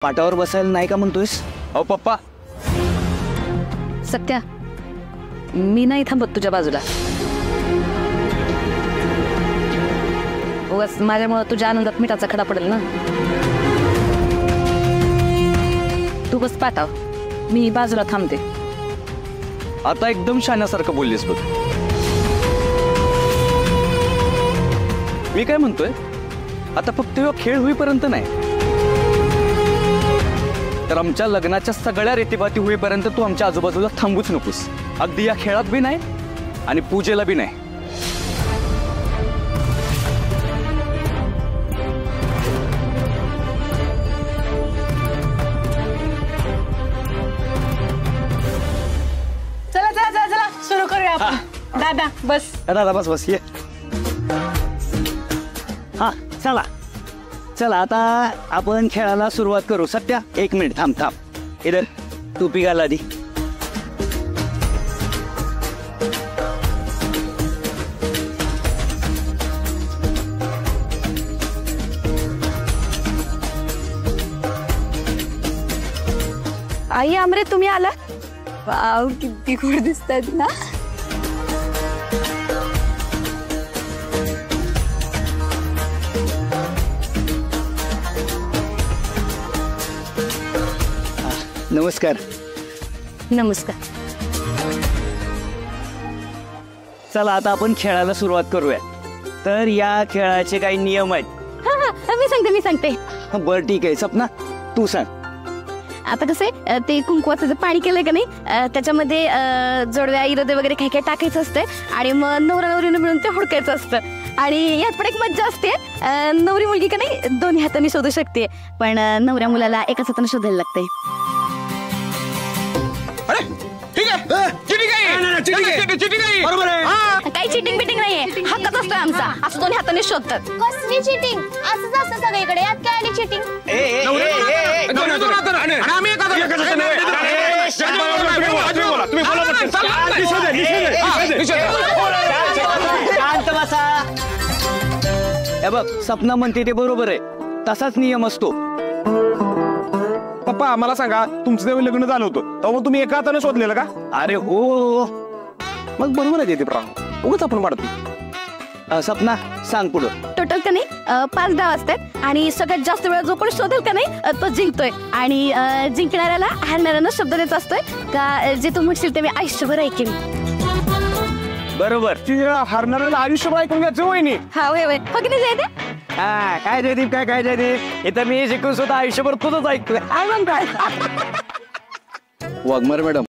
पाटावर बसायला नाही का म्हणतोयस? अहो पप्पा, सत्या, मी नाही थांबत तुझ्या बाजूला. उगाच माझ्यामुळे तुझ्या आनंदात मिठाचा खडा पडेल ना. तू बस पाटाव, मी बाजूला थांबते. आता एकदम शाण्यासारखं बोललीस बघ. मी काय म्हणतोय, आता फक्त खेळ होईपर्यंत नाही, तर आमच्या लग्नाच्या सगळ्या रीतीभाती होईपर्यंत तू आमच्या आजूबाजूला थांबूच नकोस. अगदी या खेळात बी नाही आणि पूजेला बी नाही. चला चला चला चला सुरू करूया आपण. दादा बस. दादा बस बस ये. हा चला चला आता आपण खेळाला सुरुवात करू. सत्या एक मिनिट थांब थांब. इधर टोपी घाल आधी. आई आमरे, तुम्ही आला? वाव किती गोड दिसतात ना. नमस्कार. नमस्कार. चला आता आपण खेळाला सुरुवात करूया. तर या खेळाचे काही नियम आहेत. हा, मी सांगते. बरं ठीक आहे. सपना तू सांग. आता कसं आहे, ते कुंकवाचं जे पाणी केलंय का नाही, त्याच्यामध्ये जोडव्या इरोदे वगैरे काही काही टाकायचं असतंय आणि मग नवरा नवरीनं मिळून ते हुडकायचं असतं. आणि यात पण एक मज्जा असते. नवरी मुलगी का नाही दोन्ही हाताने शोधू शकते, पण नवऱ्या मुलाला एकाच हाताने शोधायला लागतंय. काही चिटिंग बिटिंग नाहीये, हक्कच असतोय आमचा. असं दोन्ही हाताने शोधतात. कसली चिटिंग? असंच असतं सगळीकडे, यात काय आली चिटिंग? शांत बसा. हे बघ, सपना म्हणते ते बरोबर आहे. तसाच नियम असतो. पप्पा मला सांगा, तुमचं जेव्हा लग्न झालं होतं तेव्हा तुम्ही एका हाताने शोधलेलं का? अरे हो. मग बरोबर आहे ते प्रमाण. उगाच आपण वाढतो. सपना सांग पुढं. टोटल का नाही 5 डाव असतात आणि सगळ्यात जास्त वेळ जो कोणी शोधेल का नाही तो जिंकतोय. आणि जिंकणाऱ्याला हारणाऱ्यांना शब्द द्यायचा असतोय का जे तू म्हणशील ते मी आयुष्यभर ऐकेन. बरोबर. हारणाऱ्याला आयुष्यभर ऐकून घ्यायचं होय नी. हा होय होय. हो की नाही जयदे? हा काय जयदीप काय जयदीप, इथं मी शिकून सुद्धा आयुष्यभर तुझंच ऐकतोय. वाघमारे मॅडम,